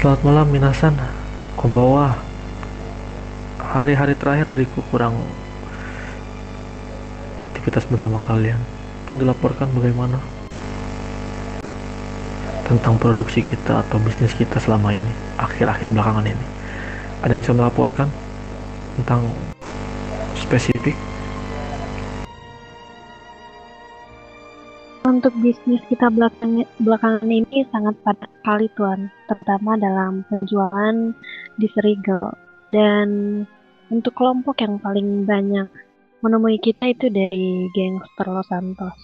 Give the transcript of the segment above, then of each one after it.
Selamat malam Minasan, konbanwa. Hari-hari terakhir diriku kurang aktivitas bersama kalian. Dilaporkan bagaimana tentang produksi kita atau bisnis kita selama ini, akhir-akhir belakangan ini. Ada yang bisa melaporkan tentang spesifik? Untuk bisnis kita belakangan ini sangat padat sekali Tuan, terutama dalam penjualan di Serigel. Dan untuk kelompok yang paling banyak menemui kita itu dari gangster Los Santos.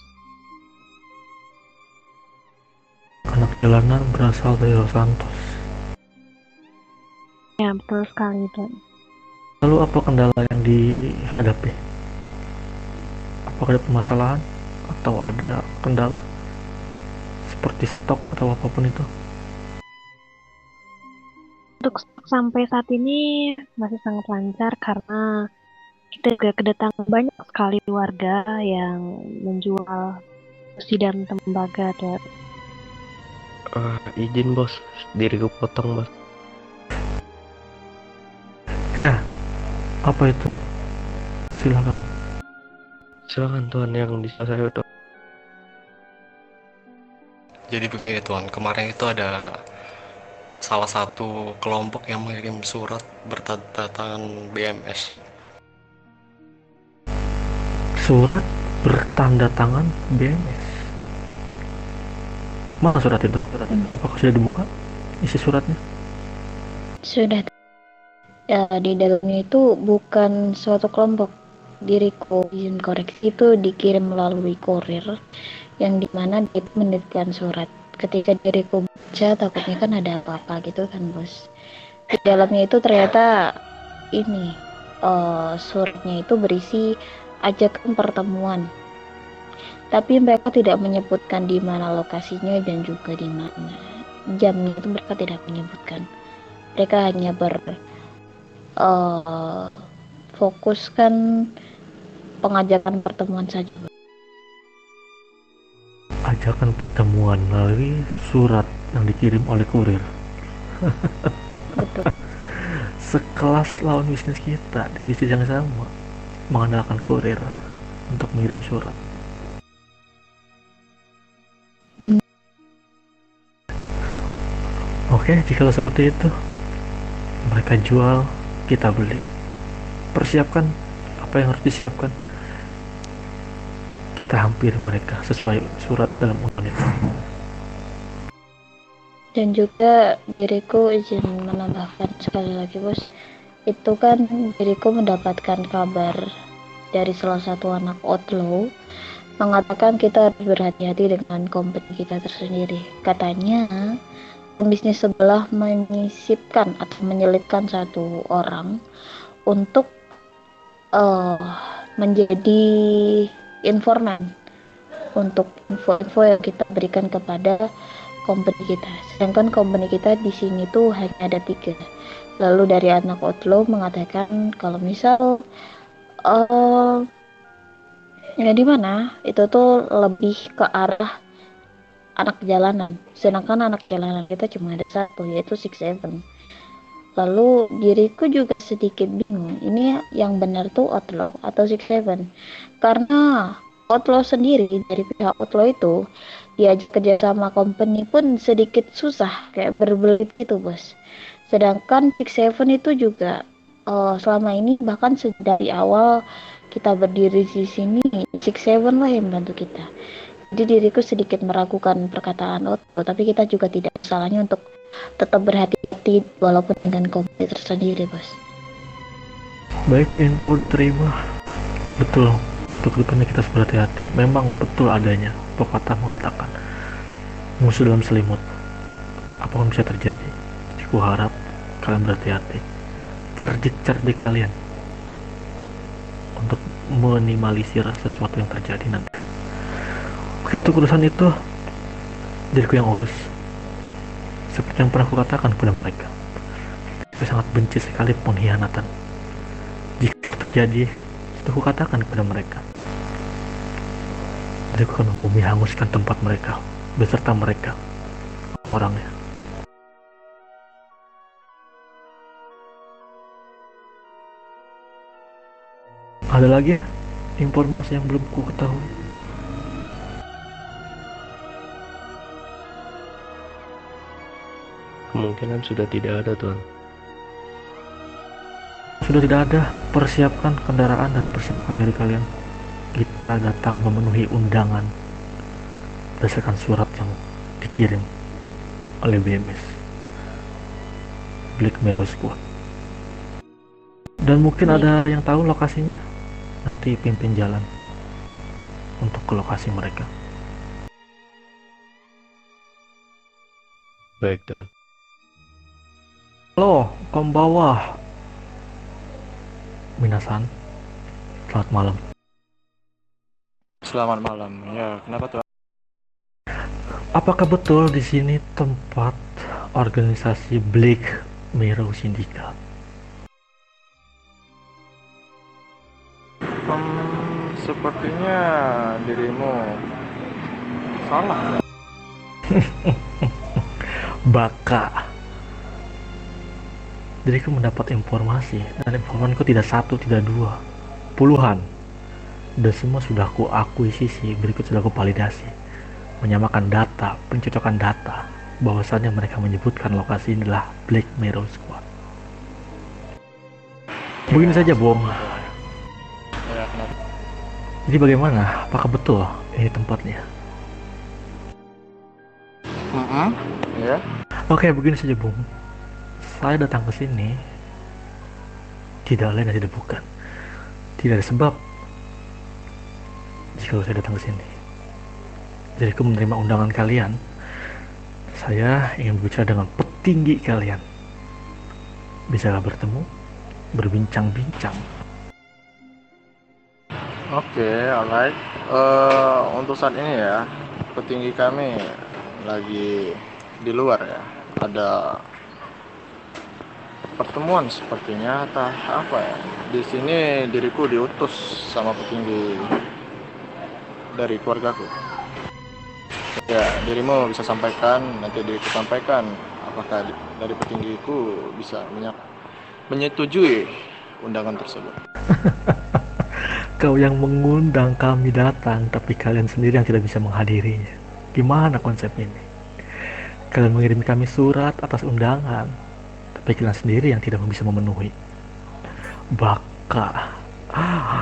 Anak jalanan berasal dari Los Santos. Ya, betul sekali Tuan. Lalu apa kendala yang dihadapi? Apakah ada permasalahan atau ada kendala seperti stok atau apapun itu? Untuk stok sampai saat ini masih sangat lancar karena kita juga kedatangan banyak sekali warga yang menjual besi dan tembaga Tuan. Izin bos, diriku potong bos. Apa itu? Silakan. Silakan tuan, yang bisa saya udah. Jadi begini Tuan, kemarin itu ada salah satu kelompok yang mengirim surat bertanda tangan BMS. Surat bertanda tangan BMS. Mana surat itu? Apakah sudah dibuka isi suratnya? Sudah. Ya, di dalamnya itu bukan suatu kelompok. Diriku izin koreksi itu dikirim melalui kurir yang dimana dia menitipkan surat. Ketika diriku baca, takutnya kan ada apa-apa gitu kan bos. Di dalamnya itu ternyata ini suratnya itu berisi ajakan pertemuan. Tapi mereka tidak menyebutkan di mana lokasinya dan juga di mana jamnya, itu mereka tidak menyebutkan. Mereka hanya fokuskan pengajakan pertemuan saja. Ajakan pertemuan melalui surat yang dikirim oleh kurir. Betul. Sekelas lawan bisnis kita di bisnis yang sama mengandalkan kurir untuk mengirim surat. Oke, jika seperti itu, mereka jual, kita beli. Persiapkan apa yang harus disiapkan. Kita hampiri mereka sesuai surat dalam undang itu. Dan juga diriku izin menambahkan sekali lagi bos, itu kan diriku mendapatkan kabar dari salah satu anak outlaw mengatakan kita harus berhati-hati dengan company kita tersendiri. Katanya bisnis sebelah menyisipkan atau menyelipkan satu orang untuk menjadi informan untuk info-info yang kita berikan kepada company kita. Sedangkan company kita di sini tuh hanya ada 3. Lalu dari anak outlaw mengatakan kalau misal ya di mana itu tuh lebih ke arah anak jalanan. Sedangkan anak jalanan kita cuma ada 1, yaitu Six Seven. Lalu diriku juga sedikit bingung, ini yang benar tuh outlaw atau Six Seven? Karena outlaw sendiri, dari pihak outlaw itu diajak kerja sama company pun sedikit susah, kayak berbelit gitu bos. Sedangkan Six Seven itu juga selama ini bahkan dari awal kita berdiri di sini, Six Seven lah yang bantu kita. Jadi diriku sedikit meragukan perkataan outlaw, tapi kita juga tidak salahnya untuk tetap berhati-hati walaupun dengan komplit tersendiri bos. Baik, info terima. Betul, untuk depannya kita harus berhati-hati. Memang betul adanya pepatah mengatakan musuh dalam selimut. Apapun bisa terjadi. Jadi aku harap kalian berhati-hati. Cerdik-cerdik kalian untuk minimalisir sesuatu yang terjadi nanti. Begitu urusan itu, diriku yang urus. Seperti yang pernah aku katakan kepada mereka, saya sangat benci sekali pengkhianatan. Jika terjadi, itu aku katakan kepada mereka. Jadi aku akan membumi hanguskan tempat mereka beserta mereka orangnya. Ada lagi informasi yang belum ku ketahui? Kemungkinan sudah tidak ada, Tuan. Sudah tidak ada. Persiapkan kendaraan dan persiapkan diri kalian. Kita datang memenuhi undangan berdasarkan surat yang dikirim oleh BMS Black Mirror Squad. Dan mungkin ada yang tahu lokasinya, nanti pimpin jalan untuk ke lokasi mereka. Baik, Tuan. Halo, konbanwa. Minasan, selamat malam. Selamat malam. Ya, kenapa tuh? Apakah betul di sini tempat organisasi Black Mirror Syndicate? Sepertinya dirimu salah. Baka. Jadi aku mendapat informasi, dan informasiku tidak satu, tidak dua, puluhan. Dan semua sudah aku akuisisi, berikut sudah aku validasi. Menyamakan data, pencocokan data, bahwasannya mereka menyebutkan lokasi ini adalah Black Mirror Squad. Begini saja, Bom. Ya, kenapa? Jadi bagaimana? Apakah betul ini tempatnya? Ya. Oke, begini saja, Bung. Saya datang ke sini tidak lain dan tidak bukan. Tidak ada sebab jika saya datang ke sini. Jadi aku menerima undangan kalian. Saya ingin berbicara dengan petinggi kalian. Bisa bertemu, berbincang-bincang. Oke, alright. Untuk saat ini ya, petinggi kami lagi di luar ya. Ada pertemuan sepertinya, entah apa ya. Di sini diriku diutus sama petinggi dari keluargaku. Ya, dirimu bisa sampaikan, nanti diriku sampaikan apakah dari petinggiku bisa menyetujui undangan tersebut. Kau yang mengundang kami datang, tapi kalian sendiri yang tidak bisa menghadirinya. Gimana konsep ini? Kalian mengirim kami surat atas undangan, tapi kalian sendiri yang tidak bisa memenuhi. Baka.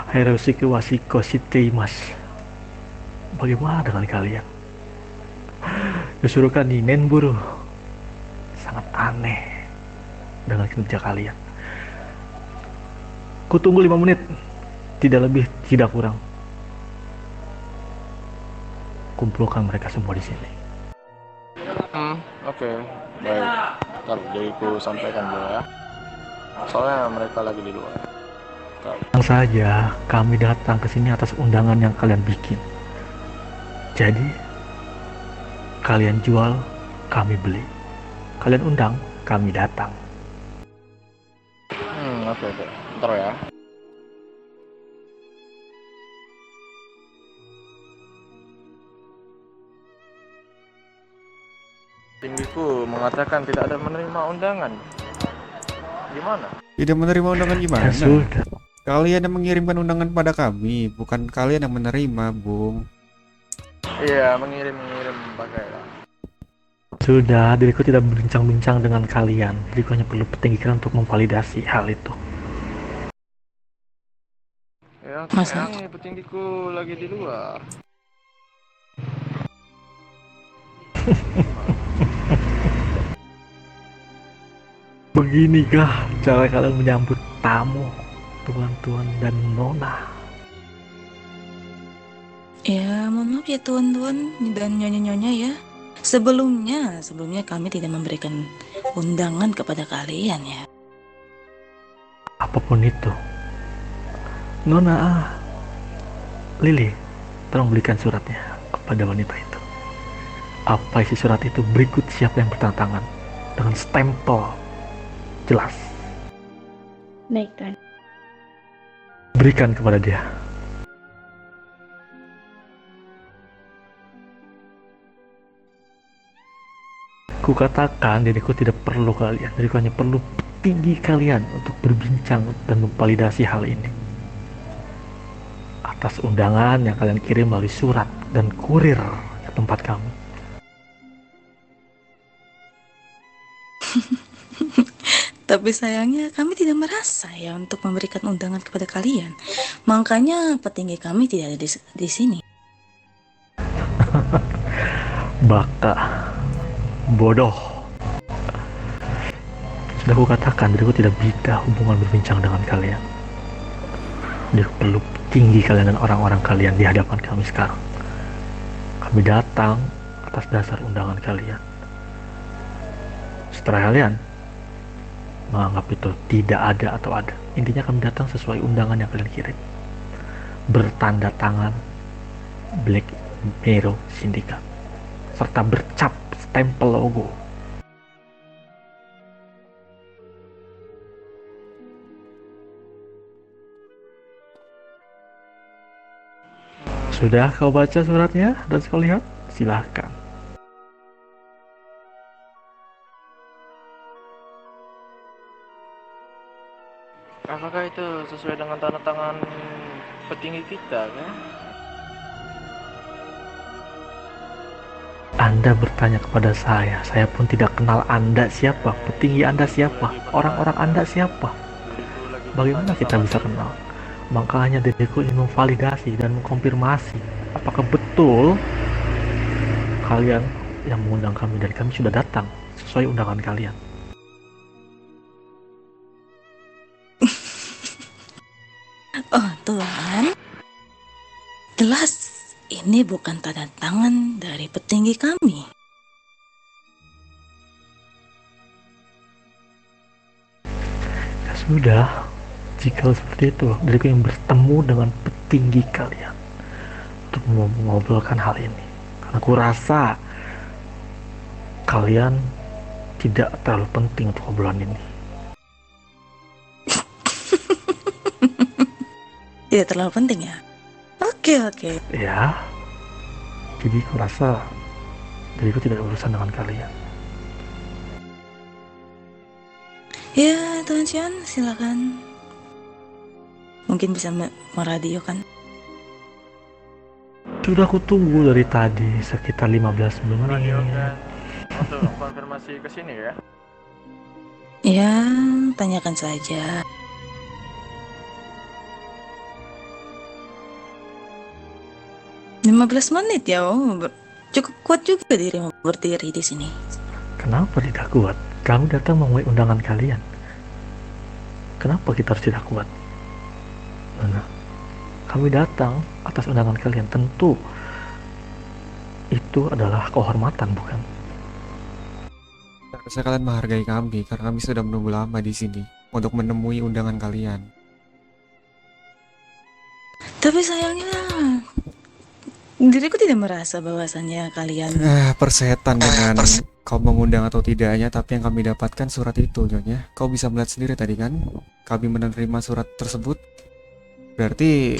Herosiki wasiko shiteimas. Bagaimana dengan kalian? Disuruhkan ninen buru. Sangat aneh dengan kinerja kalian. Kutunggu 5 menit. Tidak lebih, tidak kurang. Kumpulkan mereka semua di sini. Oke, baik. Ntar diriku sampaikan dulu ya. Soalnya mereka lagi di luar. Tenang saja, kami datang ke sini atas undangan yang kalian bikin. Jadi, kalian jual, kami beli. Kalian undang, kami datang. Oke. Ntar ya. Tinggiku mengatakan tidak ada menerima undangan. Gimana? Tidak menerima undangan gimana? Ya sudah. Kalian yang mengirimkan undangan pada kami, bukan kalian yang menerima, Bung. Iya, mengirim pakai lah. Sudah, diriku tidak berbincang-bincang dengan kalian. Diriku hanya perlu petinggi kalian untuk memvalidasi hal itu. Ya, Masa? ini petinggiku lagi di luar. Beginikah cara kalian menyambut tamu, tuan-tuan dan nona? Ya, mohon maaf ya tuan-tuan dan nyonya-nyonya ya. Sebelumnya kami tidak memberikan undangan kepada kalian ya. Apapun itu. Nona, Lily, tolong belikan suratnya kepada wanita itu. Apa isi surat itu? Berikut siapa yang bertanda tangan dengan stempel jelas. Baik, Tuan. Berikan kepada dia. Kukatakan diriku tidak perlu kalian. Diriku hanya perlu tinggi kalian untuk berbincang dan memvalidasi hal ini. atas undangan yang kalian kirim melalui surat dan kurir ke tempat kami. Tapi sayangnya kami tidak merasa ya untuk memberikan undangan kepada kalian. Makanya petinggi kami tidak ada di sini. Baka, bodoh. Sudah aku katakan, diriku tidak bisa hubungan berbincang dengan kalian. Diriku perlu tinggi kalian dan orang-orang kalian di hadapan kami sekarang. Kami datang atas dasar undangan kalian. Setelah kalian menganggap itu tidak ada atau ada, intinya kami datang sesuai undangan yang kalian kirim, bertanda tangan Black Mirror Syndicate serta bercap stempel logo. Sudah kau baca suratnya dan kau lihat? Silahkan. Apakah itu sesuai dengan tanda tangan petinggi kita kan? Anda bertanya kepada saya pun tidak kenal Anda siapa, petinggi Anda siapa, orang-orang Anda siapa. Bagaimana kita bisa kenal? Makanya diriku ingin memvalidasi dan mengkonfirmasi apakah betul kalian yang mengundang kami dan kami sudah datang sesuai undangan kalian. Oh Tuhan, jelas ini bukan tanda tangan dari petinggi kami. Ya sudah, jika seperti itu, diriku yang bertemu dengan petinggi kalian untuk mengobrolkan hal ini. Karena aku rasa kalian tidak terlalu penting untuk obrolan ini. Tidak terlalu penting ya? Oke. Ya, jadi aku rasa diriku tidak ada urusan dengan kalian. Ya Tuan Xian, silakan. Mungkin bisa meradio kan? Sudah aku tunggu dari tadi sekitar 15 menit. Untuk konfirmasi ke sini ya. Ya, tanyakan saja. Lima 15 menit ya, cukup kuat juga dirimu berdiri di sini. Kenapa tidak kuat? Kami datang memenuhi undangan kalian. Kenapa kita harus tidak kuat? Nah, kami datang atas undangan kalian. Tentu itu adalah kehormatan, bukan? Harusnya kalian menghargai kami karena kami sudah menunggu lama di sini untuk menemui undangan kalian. Tapi sayangnya diriku tidak merasa bahwasannya kalian Persetan dengan kau mengundang atau tidaknya, tapi yang kami dapatkan surat itu, Nyonya. Kau bisa melihat sendiri tadi kan? Kami menerima surat tersebut. Berarti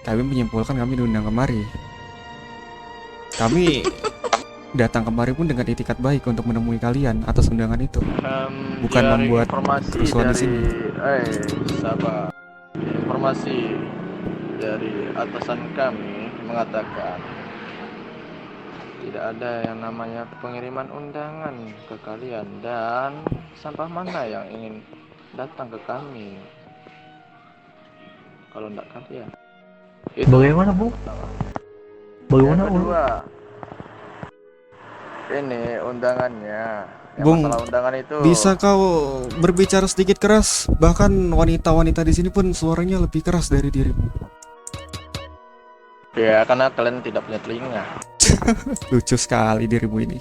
kami menyimpulkan kami diundang kemari. Kami datang kemari pun dengan itikat baik untuk menemui kalian atas undangan itu. Bukan Dari membuat informasi kerusuhan di dari sini. sahabat, informasi dari atasan kami mengatakan tidak ada yang namanya pengiriman undangan ke kalian, dan sampah mana yang ingin datang ke kami kalau tidak kalian. Itu Bagaimana, Bu? Bagaimana, yang Bu? kedua, ini undangannya. Yang Bung, masalah undangan itu bisa kau berbicara sedikit keras? Bahkan wanita-wanita di sini pun suaranya lebih keras dari dirimu. ya karena kalian tidak punya telinga. Lucu sekali dirimu ini.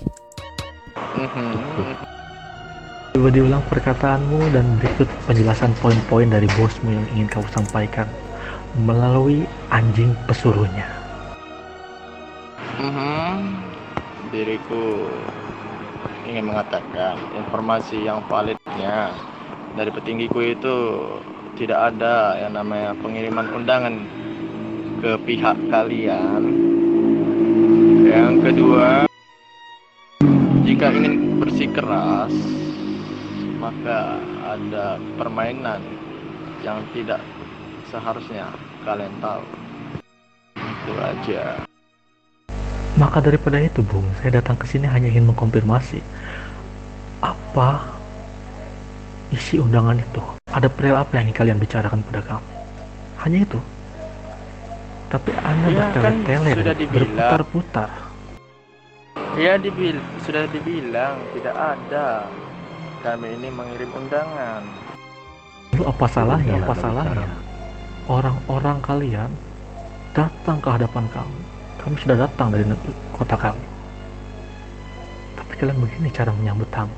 Coba diulang perkataanmu dan berikut penjelasan poin-poin dari bosmu yang ingin kau sampaikan melalui anjing pesuruhnya. Diriku ingin mengatakan informasi yang validnya dari petinggiku itu tidak ada yang namanya pengiriman undangan ke pihak kalian. Yang kedua, jika ingin bersikeras maka ada permainan yang tidak seharusnya kalian tahu. Itu aja. Maka daripada itu, Bung, saya datang ke sini hanya ingin mengkonfirmasi apa isi undangan itu. Ada perihal apa yang ingin kalian bicarakan pada kami? Hanya itu. Tapi Anda Ya, kan bertele-tele sudah dan dibilang. berputar-putar. Ya, sudah dibilang tidak ada. Kami ini mengirim undangan. Lalu apa salahnya? Apa salahnya? Orang-orang kalian datang ke hadapan kami. Kami sudah datang dari kota kami. Tapi kalian begini cara menyambut tamu.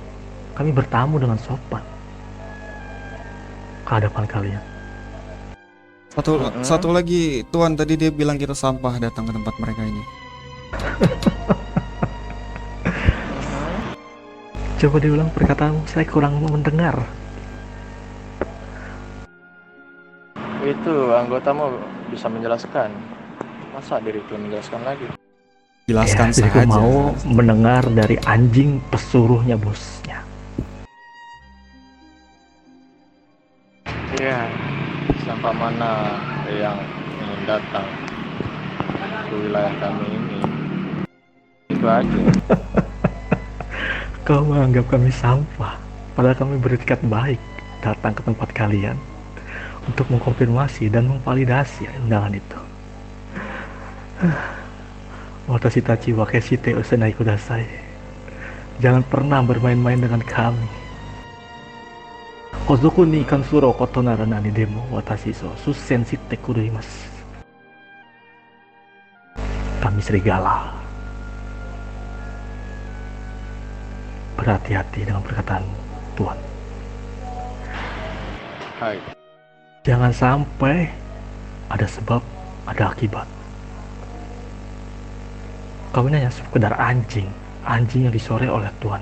Kami bertamu dengan sopan ke hadapan kalian. Satu lagi, Tuan, tadi dia bilang kita sampah datang ke tempat mereka ini. Coba diulang perkataanmu, saya kurang mendengar. Itu anggotamu bisa menjelaskan. Masa diriku menjelaskan lagi? Jelaskan Jadi aku saja. mau mendengar dari anjing pesuruhnya bosnya. Ya, sampah mana yang ingin datang ke wilayah kami ini? Itu aja. Kau menganggap kami sampah, padahal kami beretikat baik datang ke tempat kalian untuk mengkonfirmasi dan memvalidasi undangan itu. Watashi tachi wa keshite usenai kudasai. Jangan pernah bermain-main dengan kami. Kozoku ni kansuro koto nara nani demo watashi so susen shite kuruimasu. Kami serigala. Berhati-hati dengan perkataanmu, Tuan. Hai. Jangan sampai ada sebab, ada akibat. Kau ini hanya sekedar anjing yang disore oleh Tuan.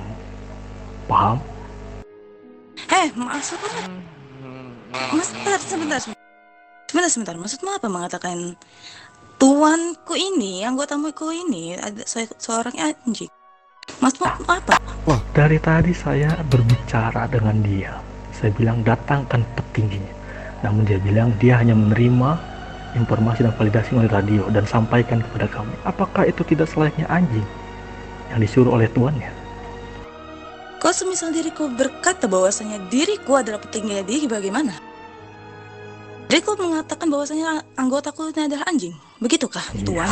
Paham? Maksud apa? Sebentar. Maksudmu apa mengatakan tuanku ini, anggotamu ini ada seorang anjing? Maksudmu apa? Wah, dari tadi saya berbicara dengan dia. Saya bilang datangkan petingginya. Namun dia bilang dia hanya menerima informasi dan validasi melalui radio dan sampaikan kepada kami. Apakah itu tidak selayaknya anjing yang disuruh oleh tuannya? Kau semisal diriku berkata bahwasanya diriku adalah petingginya dia, bagaimana? Diriku mengatakan bahwasanya anggotaku ini adalah anjing. Begitukah, Tuan?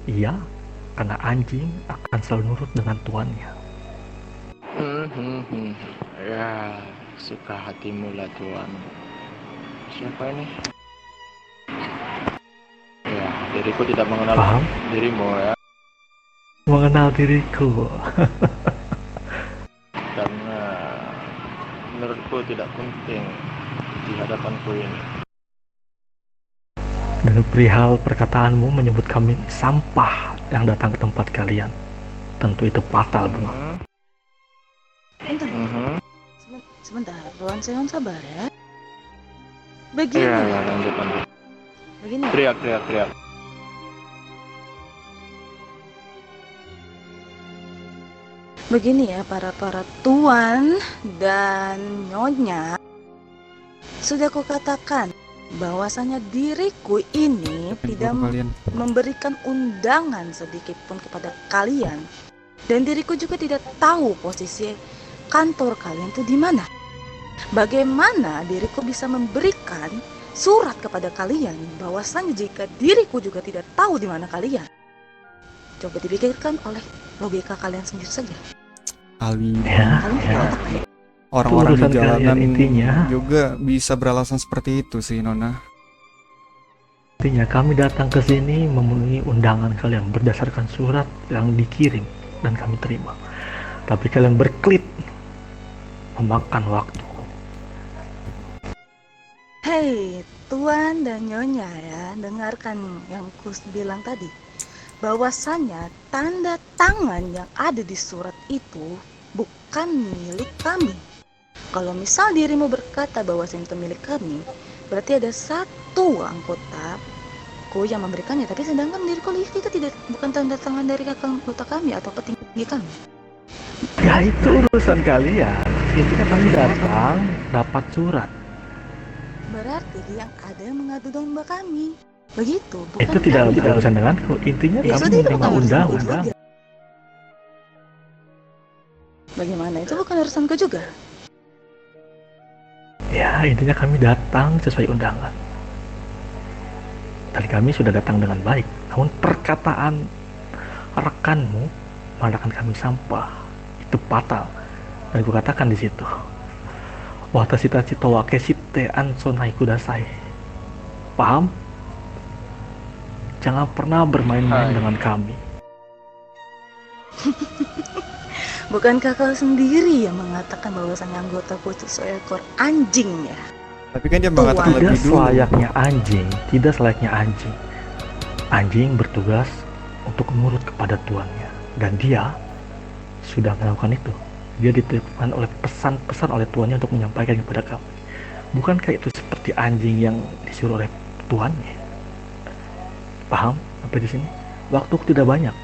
Iya, karena anjing akan selalu nurut dengan tuannya. Ya, suka hatimu lah, Tuan. Siapa ini? Ya, diriku tidak mengenal Paham? dirimu ya, Mengenal diriku. karena menurutku tidak penting di hadapanku ini. Dan perihal perkataanmu menyebut kami sampah yang datang ke tempat kalian. Tentu itu fatal, Bung. Sebentar, Tuan Seon sabar ya. Begini. Ya, lanjut. Begini. Teriak. Begini ya para tuan dan nyonya. Sudah kukatakan bahwasanya diriku ini tidak Kalian. memberikan undangan sedikit pun kepada kalian, dan diriku juga tidak tahu posisi kantor kalian itu di mana. Bagaimana diriku bisa memberikan surat kepada kalian bahwasanya jika diriku juga tidak tahu di mana kalian? Coba dipikirkan oleh logika kalian sendiri saja. Ali. Ya. Orang-orang di Urusan jalanan kalian intinya. juga bisa beralasan seperti itu sih, Nona. Artinya kami datang ke sini memenuhi undangan kalian berdasarkan surat yang dikirim dan kami terima. Tapi kalian berkelit memakan waktu. Hei, Tuan dan Nyonya ya, dengarkan yang ku bilang tadi. Bahwasanya tanda tangan yang ada di surat itu bukan milik kami. Kalau misal dirimu berkata bahwasanya itu milik kami, berarti ada satu anggotaku yang memberikannya. Tapi sedangkan diriku lihat itu bukan tanda tangan dari anggota kami atau petinggi kami. Ya itu urusan kalian. Intinya kami datang dapat surat. Berarti yang ada yang mengadu domba kami. Begitu, Itu tidak berurusan denganku. Intinya Ya, kami sudah, itu menerima bukan urusanku undangan. juga. Bagaimana? Itu bukan urusanku juga. Ya, intinya kami datang sesuai undangan. Dan kami sudah datang dengan baik. Namun perkataan rekanmu mengatakan kami sampah itu fatal. Dan aku katakan di situ, watashi tachi to wa keshite ansonai kudasai. Paham? Jangan pernah bermain-main Hai. dengan kami. Bukankah kau sendiri yang mengatakan bahwasannya anggotaku itu seekor anjing ya? Tapi kan dia mengatakan Tidak lebih dulu. selayaknya anjing, tidak selayaknya anjing. Anjing bertugas untuk menurut kepada tuannya, dan dia sudah melakukan itu. Dia ditelepon oleh pesan-pesan oleh tuannya untuk menyampaikan kepada kami. Bukankah itu seperti anjing yang disuruh oleh tuannya? Paham sampai di sini? Waktu tidak banyak.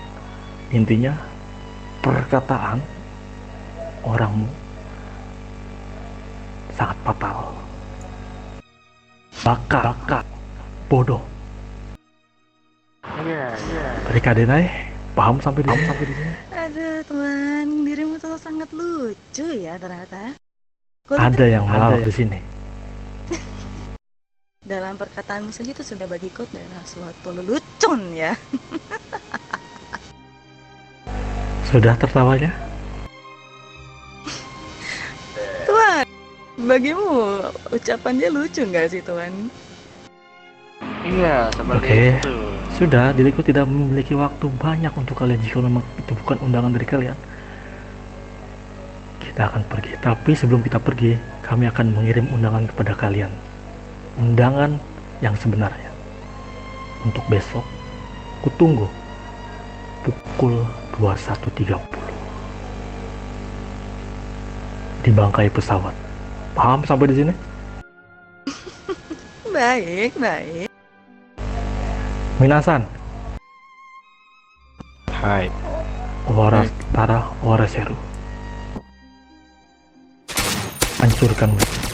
Intinya perkataan orangmu sangat fatal. Baka, bodoh. Iya. Mereka denai, paham sampai di sini? Aduh Tuan, dirimu tuh sangat lucu ya ternyata. Ada yang halal di sini. Dalam perkataanmu saja itu sudah bagiku adalah suatu lelucon ya. Sudah tertawanya? Tuan, bagimu ucapannya lucu nggak sih Tuan? Iya, seperti Oke. itu. Sudah, diriku tidak memiliki waktu banyak untuk kalian jika memang itu bukan undangan dari kalian. Kita akan pergi, tapi sebelum kita pergi, kami akan mengirim undangan kepada kalian. Undangan yang sebenarnya. Untuk besok, kutunggu pukul 21.30 di bangkai pesawat. Paham sampai di sini? Baik, baik. Minasan, Hai. Owara Tara, Owara Seru. Hancurkan musuh.